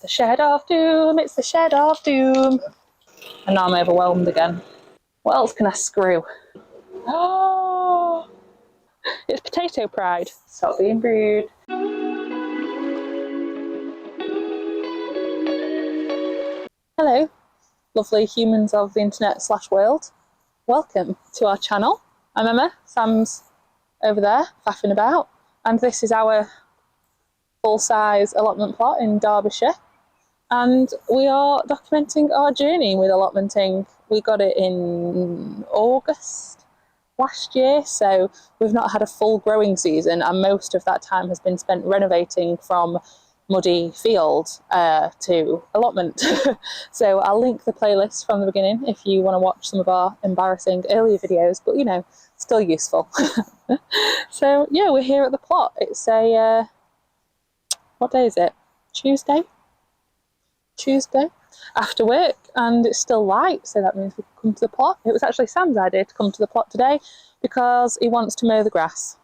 the shed of doom, it's the shed of doom. And now I'm overwhelmed again. What else can I screw? Oh, it's potato pride. Stop being rude. Hello, lovely humans of the internet / world. Welcome to our channel. I'm Emma, Sam's over there faffing about, and this is our full-size allotment plot in Derbyshire, and we are documenting our journey with allotmenting. We got it in August last year, so we've not had a full growing season, and most of that time has been spent renovating from muddy field to allotment. So I'll link the playlist from the beginning if you want to watch some of our embarrassing earlier videos, but you know, still useful. So yeah, we're here at the plot. It's a what day is it? Tuesday after work, and it's still light, so that means we can come to the plot. It was actually Sam's idea to come to the plot today because he wants to mow the grass.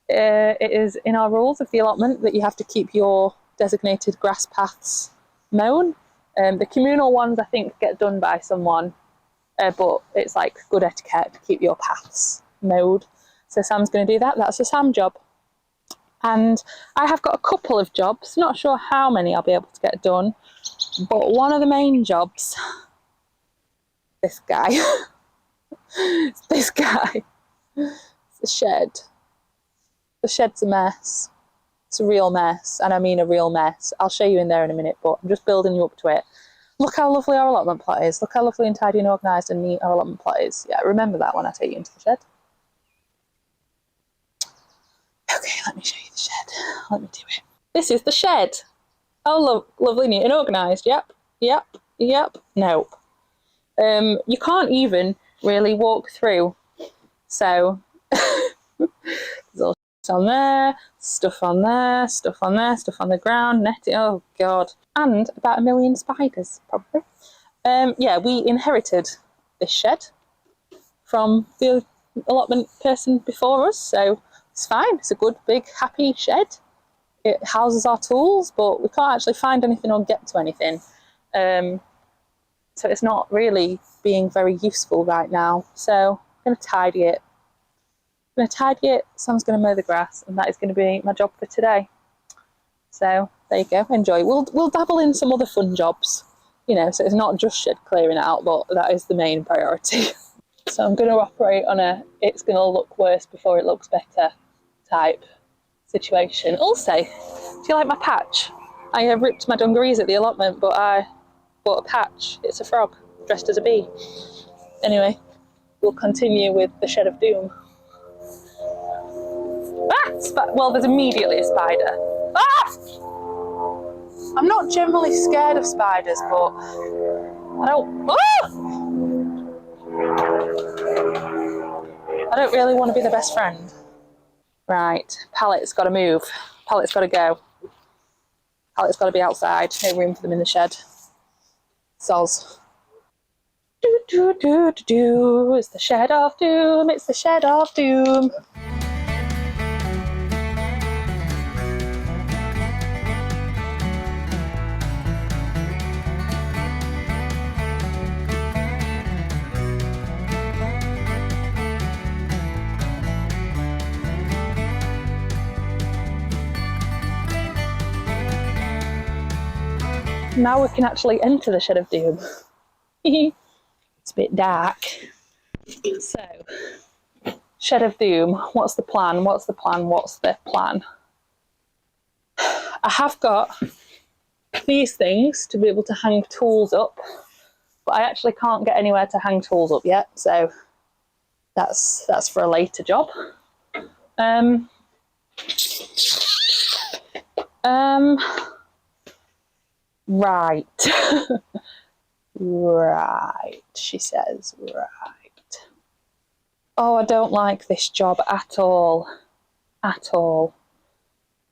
It is in our rules of the allotment that you have to keep your designated grass paths mown. The communal ones, I think, get done by someone, but it's like good etiquette to keep your paths mowed. So Sam's going to do that. That's a Sam job. And I have got a couple of jobs, not sure how many I'll be able to get done, but one of the main jobs, this guy, it's this guy, it's the shed. The shed's a mess. It's a real mess, and I mean a real mess. I'll show you in there in a minute, but I'm just building you up to it. Look how lovely our allotment plot is. Look how lovely and tidy and organised and neat our allotment plot is. Yeah, remember that when I take you into the shed. Okay, let me show you the shed. Let me do it. This is the shed. Oh, lovely, neat and organised. Yep. Nope. You can't even really walk through. So there's all on there, stuff on there, stuff on there, stuff on the ground, netting. Oh god, and about 1 million spiders probably. Yeah, we inherited this shed from the allotment person before us, so it's fine. It's a good, big, happy shed. It houses our tools, but we can't actually find anything or get to anything. So it's not really being very useful right now. So I'm going to tidy it. Sam's going to mow the grass, and that is going to be my job for today. So there you go, enjoy. We'll dabble in some other fun jobs, you know, so it's not just shed clearing out, but that is the main priority. So I'm going to operate on a it's going to look worse before it looks better type situation. Also, do you like my patch? I have ripped my dungarees at the allotment, but I bought a patch. It's a frog dressed as a bee. Anyway, we'll continue with the shed of doom. Well, there's immediately a spider. Ah! I'm not generally scared of spiders, but I don't really want to be the best friend. Right, pallet's got to move. Pallet's got to go. Pallet's got to be outside. No room for them in the shed. Soz. It's the shed of doom. It's the shed of doom. Now we can actually enter the shed of doom. It's a bit dark. So, shed of doom, what's the plan? What's the plan? I have got these things to be able to hang tools up, but I actually can't get anywhere to hang tools up yet, so that's for a later job. Right. Right, she says, right. Oh, I don't like this job at all. At all.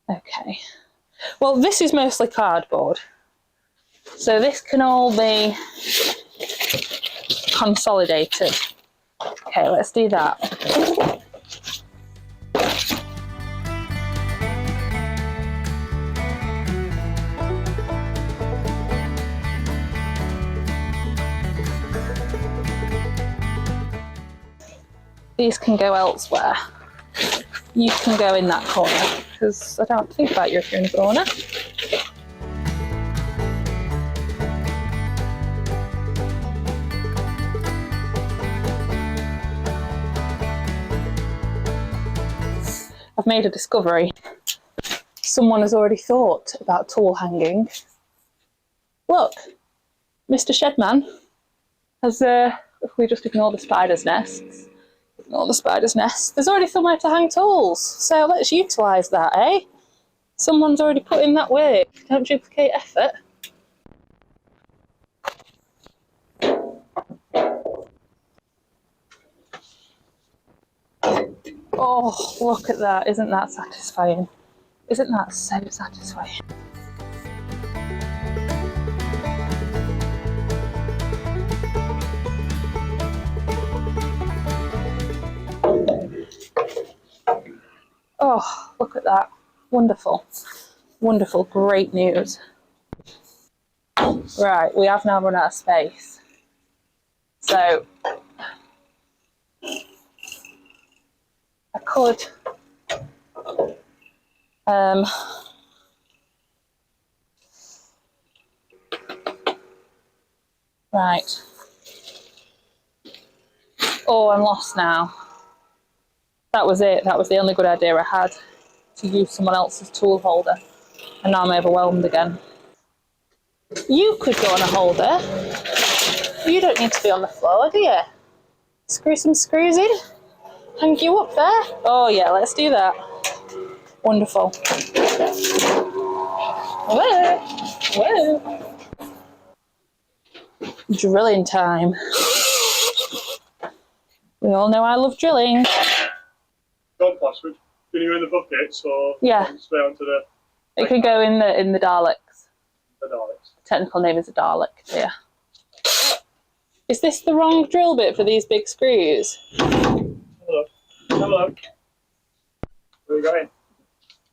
Okay. Well, this is mostly cardboard. So this can all be consolidated. Okay, let's do that. These can go elsewhere. You can go in that corner, because I don't have to think about you if you're in the corner. I've made a discovery. Someone has already thought about tool hanging. Look, Mr. Shedman has, if we just ignore the spider's nests, there's already somewhere to hang tools. So let's utilise that, eh? Someone's already put in that work. Don't duplicate effort. Oh, look at that. Isn't that satisfying? Isn't that so satisfying? Oh, look at that. Wonderful. Wonderful. Great news. Right, we have now run out of space. So I could right. Oh, I'm lost now. That was it. That was the only good idea I had, to use someone else's tool holder. And now I'm overwhelmed again. You could go on a holder. You don't need to be on the floor, do you? Screw some screws in. Hang you up there. Oh yeah, let's do that. Wonderful. Whoa. Whoa. Drilling time. We all know I love drilling. Gone plastic. Can you in the buckets or yeah, straight onto the? It can go in the Daleks. The Daleks. Technical name is a Dalek. Yeah. Is this the wrong drill bit for these big screws? Hello. Hello. Where are you going?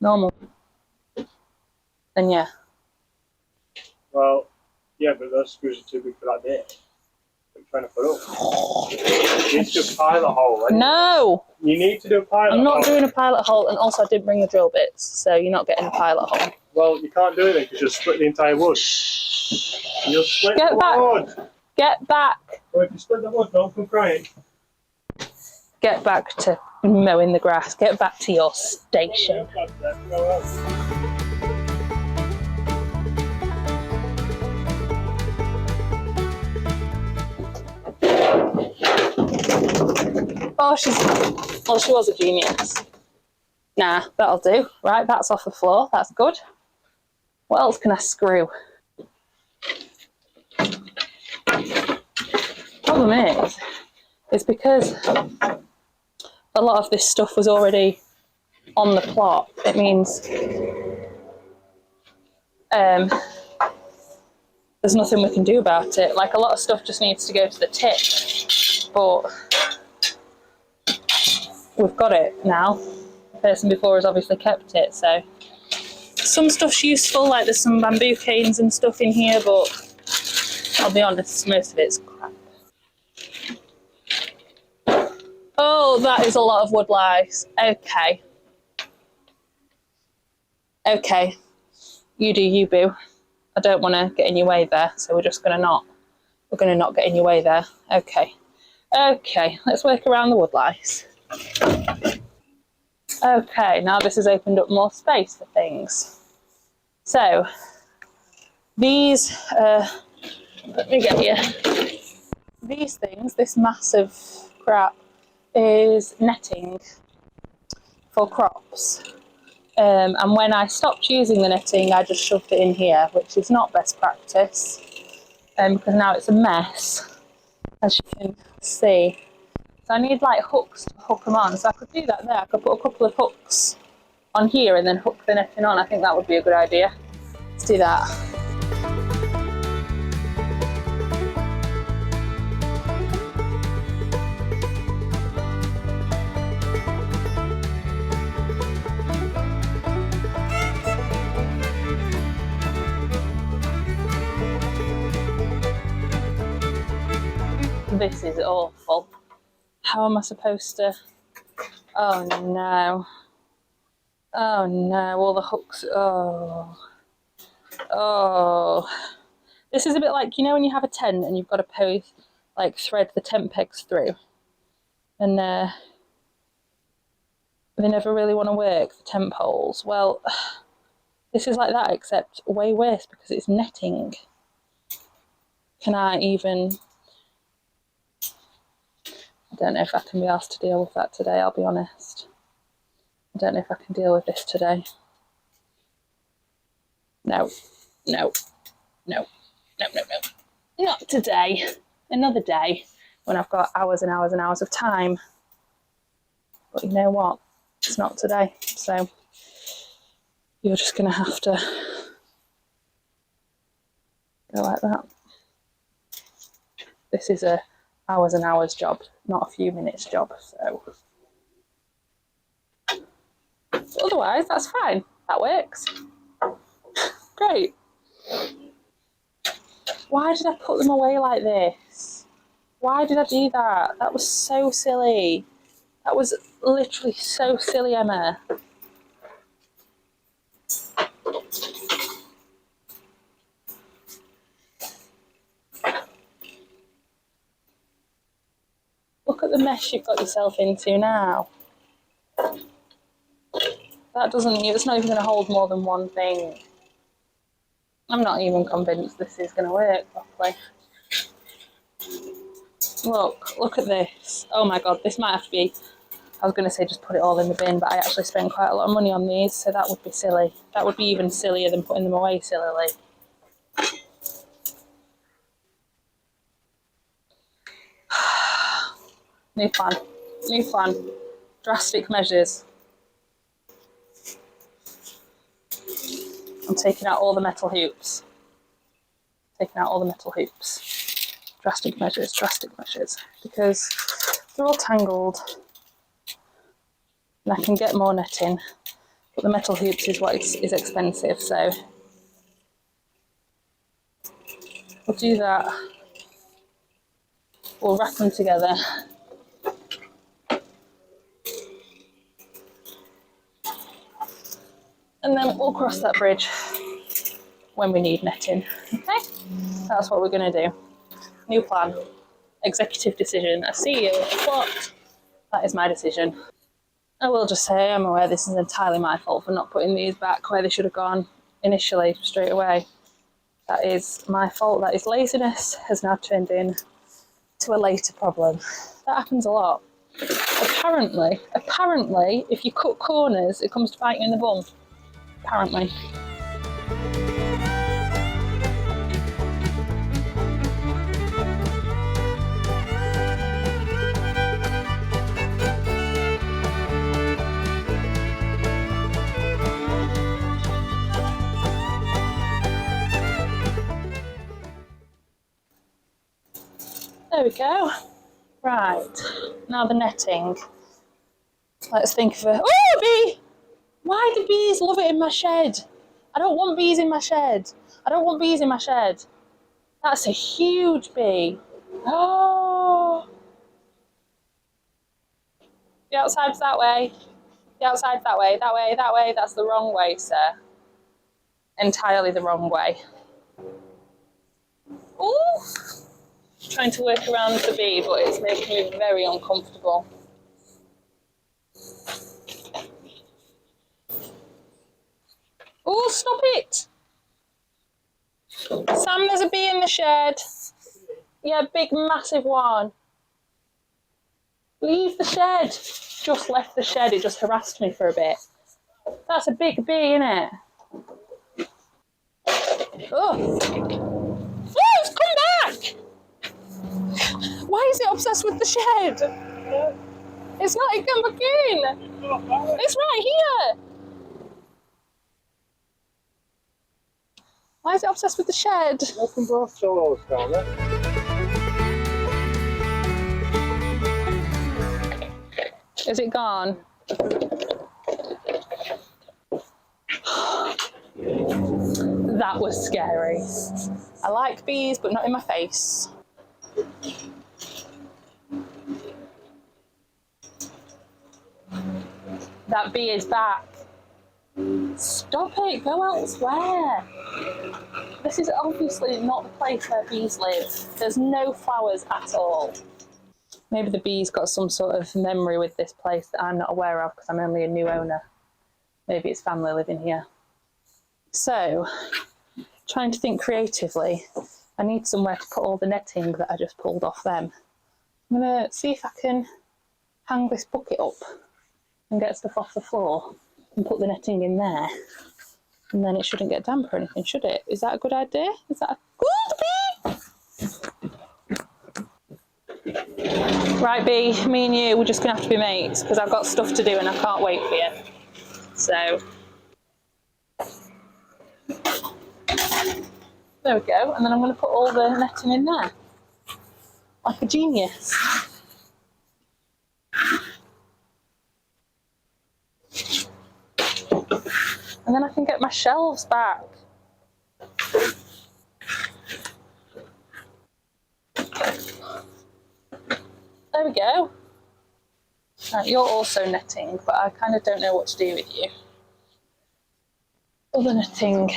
Normal. Then yeah. Well, yeah, but those screws are too big for that bit. What are you trying to put up? You need to do a pilot hole. Right? No! You need to do a pilot hole. I'm not doing a pilot hole, and also I didn't bring the drill bits, so you're not getting a pilot hole. Well, you can't do it then because you'll split the entire wood. You'll split the wood. Get back. Well, if you split the wood, don't come crying. Get back to mowing the grass. Get back to your station. Oh, she was a genius. Nah, that'll do. Right, that's off the floor. That's good. What else can I screw? Problem is because a lot of this stuff was already on the plot. It means there's nothing we can do about it. Like, a lot of stuff just needs to go to the tip, but we've got it now. The person before has obviously kept it, so some stuff's useful, like there's some bamboo canes and stuff in here, but I'll be honest, most of it's crap. Oh, that is a lot of wood lice. Okay. Okay. You do you, boo. I don't want to get in your way there, so we're gonna not get in your way there. Okay. Okay, let's work around the wood lice. Okay, now this has opened up more space for things. So, these, let me get you. These things, this massive crap, is netting for crops. And when I stopped using the netting, I just shoved it in here, which is not best practice, because now it's a mess, as you can see. So I need like hooks to hook them on. So I could do that there. I could put a couple of hooks on here and then hook the netting on. I think that would be a good idea. Let's do that. This is awful. How am I supposed to? Oh no. Oh no, all the hooks. Oh. Oh. This is a bit like, you know when you have a tent and you've got to thread the tent pegs through. And they never really want to work, the tent poles. Well, this is like that, except way worse because it's netting. Can I even... I don't know if I can be asked to deal with that today, I'll be honest. I don't know if I can deal with this today. No, no, no, no, no, no. Not today. Another day when I've got hours and hours and hours of time. But you know what? It's not today. So you're just going to have to go like that. This is a hours and hours job, not a few minutes job. So but otherwise, that's fine. That works. Great. Why did I put them away like this? Why did I do that? That was so silly. That was literally so silly, Emma. Look at the mess you've got yourself into now. That doesn't, it's not even going to hold more than one thing. I'm not even convinced this is going to work properly. Look at this. Oh my god, this might have to be, I was going to say just put it all in the bin, but I actually spent quite a lot of money on these, so that would be silly. That would be even sillier than putting them away sillily. New plan. New plan. Drastic measures. I'm taking out all the metal hoops. Taking out all the metal hoops. Drastic measures, because they're all tangled. And I can get more netting, but the metal hoops is what is expensive, so we'll do that. We'll wrap them together. And then we'll cross that bridge when we need netting. Okay? That's what we're going to do. New plan. Executive decision. I see you, but that is my decision. I will just say I'm aware this is entirely my fault for not putting these back where they should have gone initially, straight away. That is my fault. That is laziness, has now turned into a later problem. That happens a lot. Apparently, if you cut corners, it comes to bite you in the bum. Apparently. There we go. Right, now the netting. Let's think of a... Oh, a bee! Why do bees love it in my shed? I don't want bees in my shed. I don't want bees in my shed. That's a huge bee. Oh! The outside's that way. The outside's that way, that way, that way. That's the wrong way, sir. Entirely the wrong way. Ooh! Trying to work around the bee, but it's making me very uncomfortable. Oh, stop it! Sam, there's a bee in the shed. Yeah, big, massive one. Leave the shed. Just left the shed, it just harassed me for a bit. That's a big bee, innit? Oh! Oh, it's come back! Why is it obsessed with the shed? It's not, it come back in. It's right here. Why is it obsessed with the shed? Open both solos down there. Is it gone? That was scary. I like bees, but not in my face. That bee is back. Stop it, go elsewhere. This is obviously not the place where bees live. There's no flowers at all. Maybe the bee's got some sort of memory with this place that I'm not aware of because I'm only a new owner. Maybe it's family living here. So, trying to think creatively, I need somewhere to put all the netting that I just pulled off them. I'm going to see if I can hang this bucket up and get stuff off the floor and put the netting in there. And then it shouldn't get damp or anything, should it? Is that a good idea? Is that a good bee? Right, Bee, me and you, we're just going to have to be mates because I've got stuff to do and I can't wait for you. So, there we go. And then I'm going to put all the netting in there. Like a genius. And then I can get my shelves back. There we go. Right, you're also netting, but I kind of don't know what to do with you. Other netting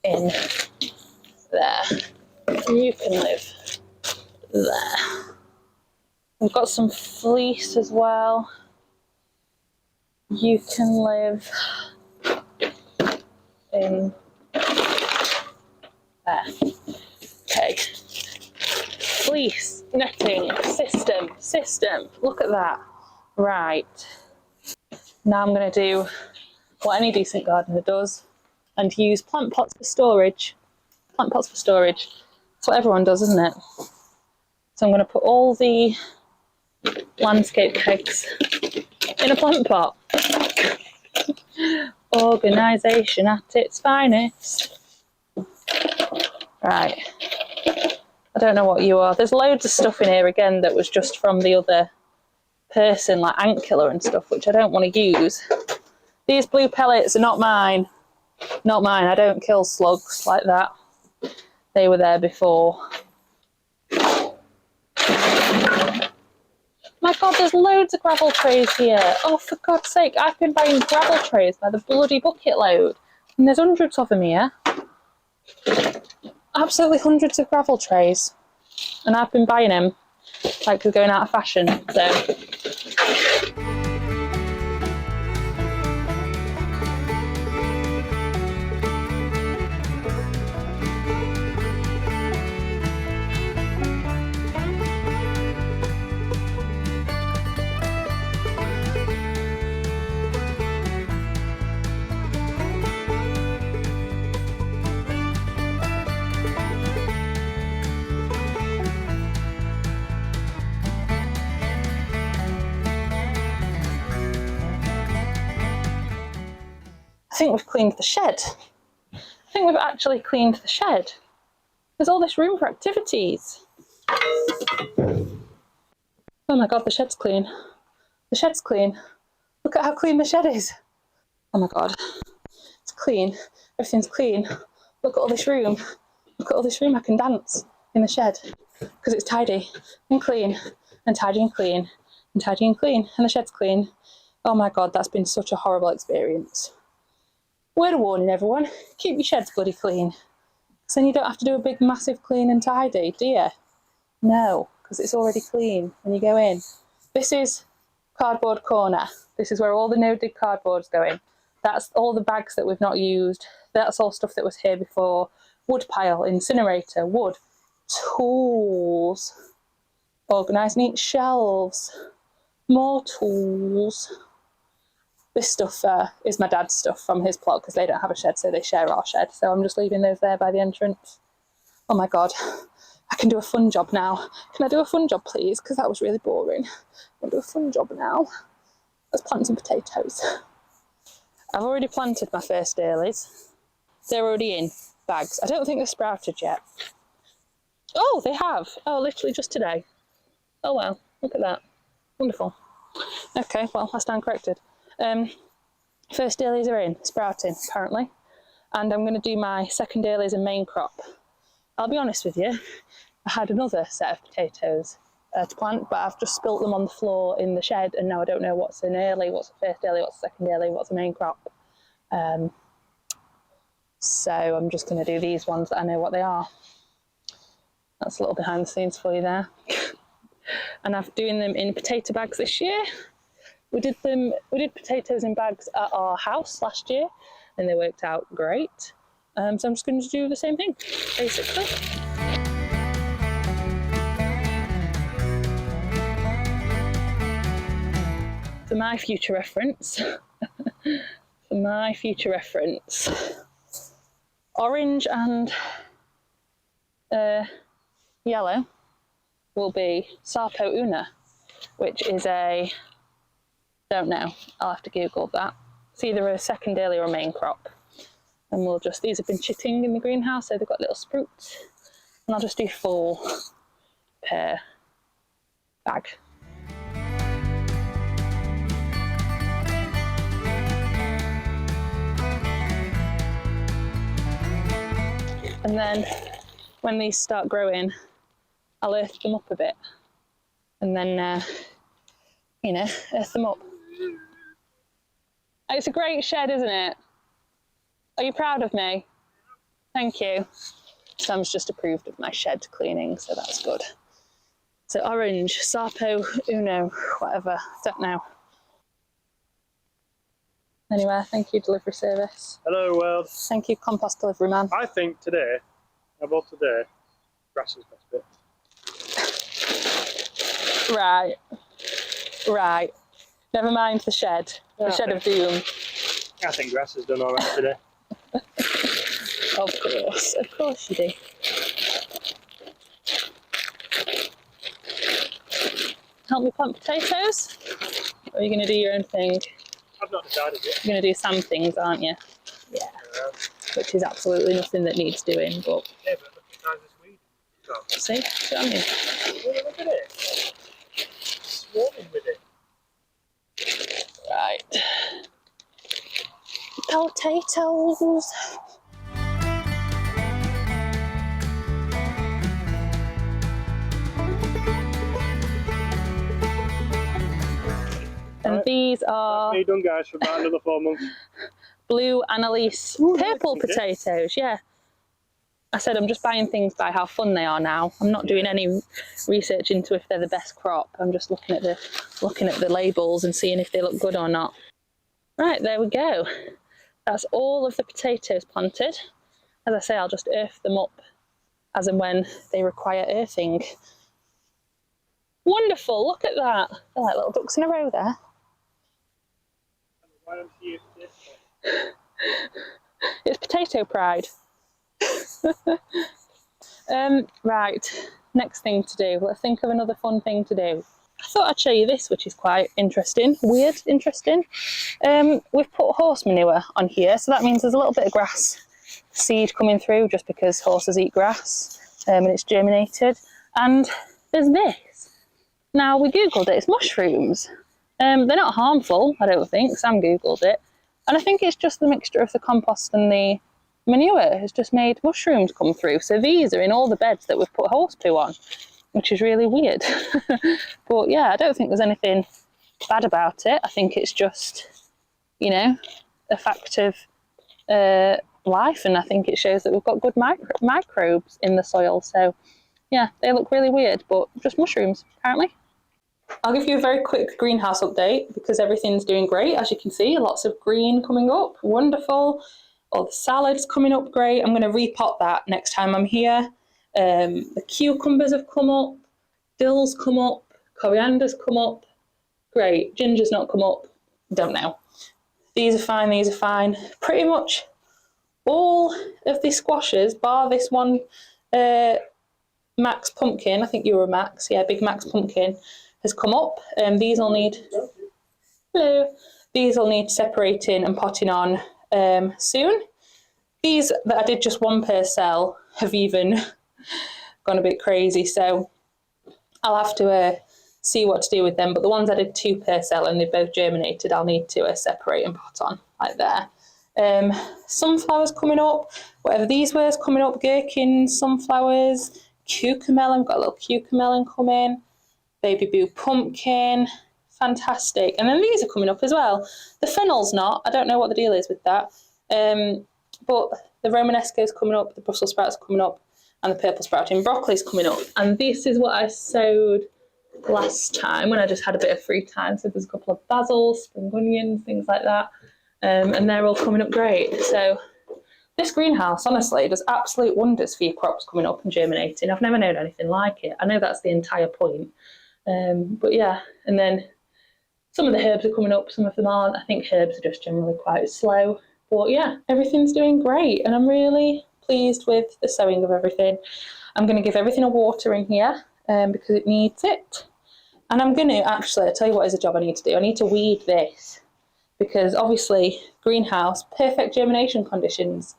in there. You can live there. We've got some fleece as well. You can live in there. Okay. Fleece, netting, system. Look at that. Right. Now I'm going to do what any decent gardener does and use plant pots for storage. Plant pots for storage. That's what everyone does, isn't it? So I'm going to put all the landscape kegs in a plant pot. Organisation at its finest. Right. I don't know what you are. There's loads of stuff in here again that was just from the other person, like ant killer and stuff, which I don't want to use. These blue pellets are not mine. Not mine. I don't kill slugs like that. They were there before. My God, there's loads of gravel trays here. Oh, for God's sake, I've been buying gravel trays by the bloody bucket load. And there's hundreds of them here. Absolutely hundreds of gravel trays. And I've been buying them like they're going out of fashion. So. I think we've cleaned the shed. I think we've actually cleaned the shed. There's all this room for activities. Oh my God, the shed's clean. The shed's clean. Look at how clean the shed is. Oh my God, it's clean. Everything's clean. Look at all this room. Look at all this room. I can dance in the shed because it's tidy and clean and tidy and clean and tidy and clean and the shed's clean. Oh my God, that's been such a horrible experience. Word of warning, everyone, keep your sheds bloody clean. Because then you don't have to do a big massive clean and tidy, do you? No, because it's already clean when you go in. This is cardboard corner. This is where all the no-dig cardboard's going. That's all the bags that we've not used. That's all stuff that was here before. Wood pile, incinerator, wood, tools, organised neat shelves, more tools. This stuff is my dad's stuff from his plot because they don't have a shed, so they share our shed. So I'm just leaving those there by the entrance. Oh my God, I can do a fun job now. Can I do a fun job, please? Because that was really boring. I'll do a fun job now. Let's plant some potatoes. I've already planted my first dailies. They're already in bags. I don't think they're sprouted yet. Oh, they have. Oh, literally just today. Oh well, look at that. Wonderful. Okay, well, I stand corrected. First dailies are in, sprouting apparently, and I'm going to do my second dailies and main crop. I'll be honest with you, I had another set of potatoes to plant, but I've just spilt them on the floor in the shed, and now I don't know what's an early, what's the first early, what's the second early, what's the main crop. So I'm just going to do these ones that I know what they are. That's a little behind the scenes for you there. And I'm doing them in potato bags this year. We did potatoes in bags at our house last year, and they worked out great. So I'm just going to do the same thing, basically. For my future reference, orange and yellow will be Sarpo Una, which is don't know, I'll have to Google that. It's either a second early or a main crop. And these have been chitting in the greenhouse, so they've got little sprouts. And I'll just do 4 per bag. And then when these start growing, I'll earth them up a bit. And then, earth them up. It's a great shed, isn't it? Are you proud of me? Thank you. Sam's just approved of my shed cleaning, so that's good. So orange, Sarpo Uno, whatever, don't know. Anyway, thank you, delivery service. Hello, world. Thank you, compost delivery man. I think today, grass is best bit. Right. Never mind the shed. The shed of doom. I think grass has done all right today. Of course you do. Help me plant potatoes? Or are you going to do your own thing? I've not decided yet. You're going to do some things, aren't you? Yeah. Which is absolutely nothing that needs doing, but... Yeah, but look at the size of this weed. See what I mean? Oh, look at it. Swarming with it. Right. Potatoes. And these are... That's me done, guys, for about another 4 months. Blue Annalise purple potatoes, yeah. I said I'm just buying things by how fun they are now. I'm not doing any research into if they're the best crop. I'm just looking at the labels and seeing if they look good or not. Right, there we go. That's all of the potatoes planted. As I say, I'll just earth them up as and when they require earthing. Wonderful, look at that. They're like little ducks in a row there. It's potato pride. Right, next thing to do. Let's think of another fun thing to do. I thought I'd show you this, which is quite interesting. Weird, interesting. We've put horse manure on here, so that means there's a little bit of grass seed coming through just because horses eat grass, and it's germinated. And there's this. Now, we Googled it, it's mushrooms. They're not harmful, I don't think. Sam Googled it. And I think it's just the mixture of the compost and the manure has just made mushrooms come through. So these are in all the beds that we've put horse poo on, which is really weird. But yeah, I don't think there's anything bad about it. I think it's just, a fact of life, and I think it shows that we've got good microbes in the soil. So yeah, they look really weird, but just mushrooms, apparently. I'll give you a very quick greenhouse update because everything's doing great. As you can see, lots of green coming up, wonderful. All the salads coming up great. I'm going to repot that next time I'm here. The cucumbers have come up, dill's come up, coriander's come up. Great, ginger's not come up, don't know. These are fine. Pretty much all of the squashes, bar this one Max pumpkin, I think you were a Max, yeah, big Max pumpkin, has come up. These will need separating and potting on soon. These that I did just one per cell have even gone a bit crazy, so I'll have to see what to do with them. But the ones I did 2 per cell and they both germinated, I'll need to separate and pot on, like there. Sunflowers coming up, whatever these were is coming up, gherkins, sunflowers, cucamelon, we've got a little cucamelon coming. baby boo pumpkin. Fantastic. And then these are coming up as well. The fennel's not. I don't know what the deal is with that. But the Romanesco's coming up, the Brussels sprouts are coming up, and the purple sprouting broccoli's coming up. And this is what I sowed last time when I just had a bit of free time. So there's a couple of basil, spring onions, things like that. And they're all coming up great. So this greenhouse, honestly, does absolute wonders for your crops coming up and germinating. I've never known anything like it. I know that's the entire point. But yeah, and then some of the herbs are coming up, some of them aren't. I think herbs are just generally quite slow. But yeah, everything's doing great, and I'm really pleased with the sowing of everything. I'm going to give everything a water in here because it needs it. And I'm going to actually, I'll tell you what is a job I need to do. I need to weed this because obviously greenhouse, perfect germination conditions.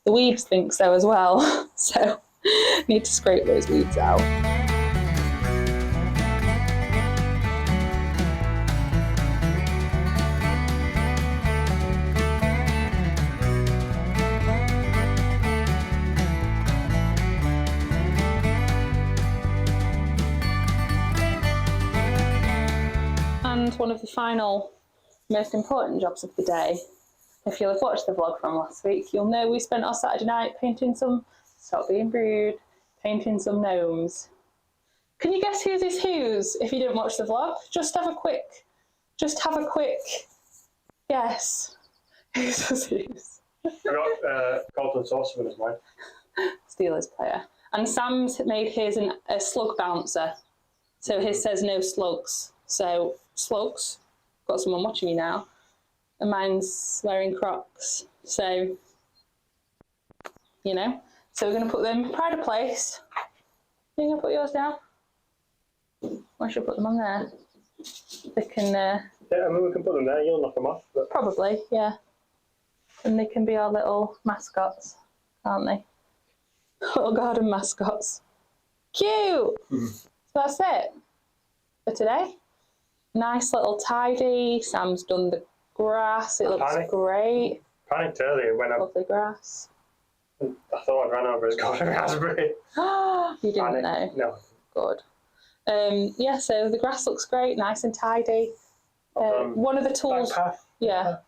The weeds think so as well. So I need to scrape those weeds out. And one of the final, most important jobs of the day, if you'll have watched the vlog from last week, you'll know we spent our Saturday night painting some, stop being rude, painting some gnomes. Can you guess whose is whose if you didn't watch the vlog? Just have a quick guess. Whose was whose? I got Golden Saucerman as mine. Steelers player. And Sam's made his a slug bouncer. So his says no slugs. So slugs, got someone watching you now. And mine's wearing Crocs. So, you know. So we're going to put them pride of place. You're going to put yours down? Or should I put them on there? They can... yeah, I mean, we can put them there. You'll knock them off. But... Probably, yeah. And they can be our little mascots, can't they? Little garden mascots. Cute! So that's it for today. Nice little tidy. Sam's done the grass. It looks great. Panicked earlier when Lovely grass. I thought I ran over his golden raspberry. You didn't know? No. Good. Yeah, so the grass looks great, nice and tidy. One of the tools,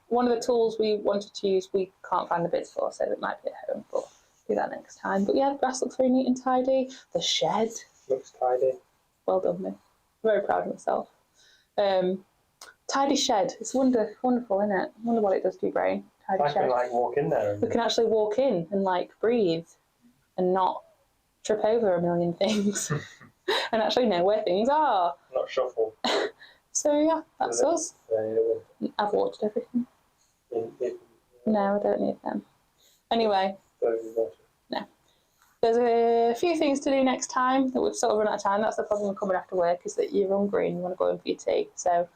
one of the tools we wanted to use, we can't find the bits for, so it might be at home, but do that next time. But yeah, the grass looks very neat and tidy. The shed looks tidy. Well done, me. Very proud of myself. Tidy shed. It's wonderful, isn't it? I wonder what it does to your brain. Tidy I shed. can like walk in there. We can actually walk in and like breathe and not trip over a million things and actually know where things are. Not shuffle. So yeah, that's us. I've watered everything. No, I don't need them. Anyway, no. There's a few things to do next time that we've sort of run out of time. That's the problem with coming after work, is that you're hungry and you want to go in for your tea. So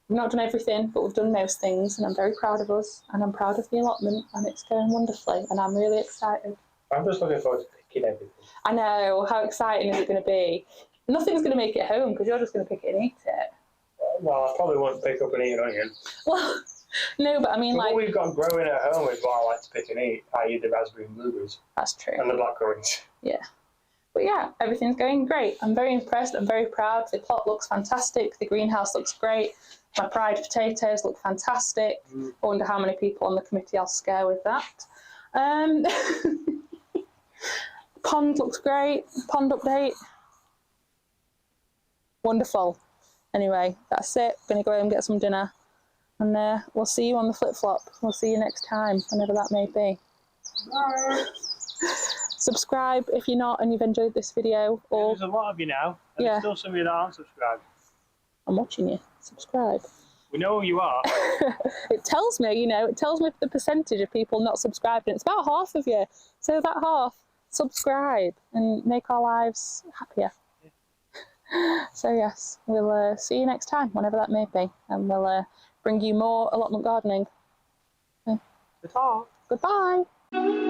we've not done everything, but we've done most things, and I'm very proud of us, and I'm proud of the allotment, and it's going wonderfully, and I'm really excited. I'm just looking forward to picking everything. I know, how exciting is it going to be? Nothing's going to make it home because you're just going to pick it and eat it. Well, I probably won't pick up and eat an onion. Well, no, but I mean, like, what we've got growing at home is what I like to pick and eat, i.e. the raspberry and blueberries. That's true. And the blackcurrants. Yeah. But yeah, everything's going great. I'm very impressed. I'm very proud. The plot looks fantastic. The greenhouse looks great. My pride potatoes look fantastic. I wonder how many people on the committee I'll scare with that. Pond looks great. Pond update. Wonderful. Anyway, that's it. Gonna go home and get some dinner. And we'll see you on the flip-flop. We'll see you next time, whenever that may be. Bye. Subscribe if you're not and you've enjoyed this video. Or there's a lot of you now. And there's still some of you that aren't subscribed. I'm watching you. Subscribe. We know who you are. It tells me, it tells me the percentage of people not subscribed. And it's about half of you. So that half, subscribe and make our lives happier. So yes, we'll see you next time, whenever that may be, and we'll bring you more allotment gardening. Okay. Ta-ta. Goodbye.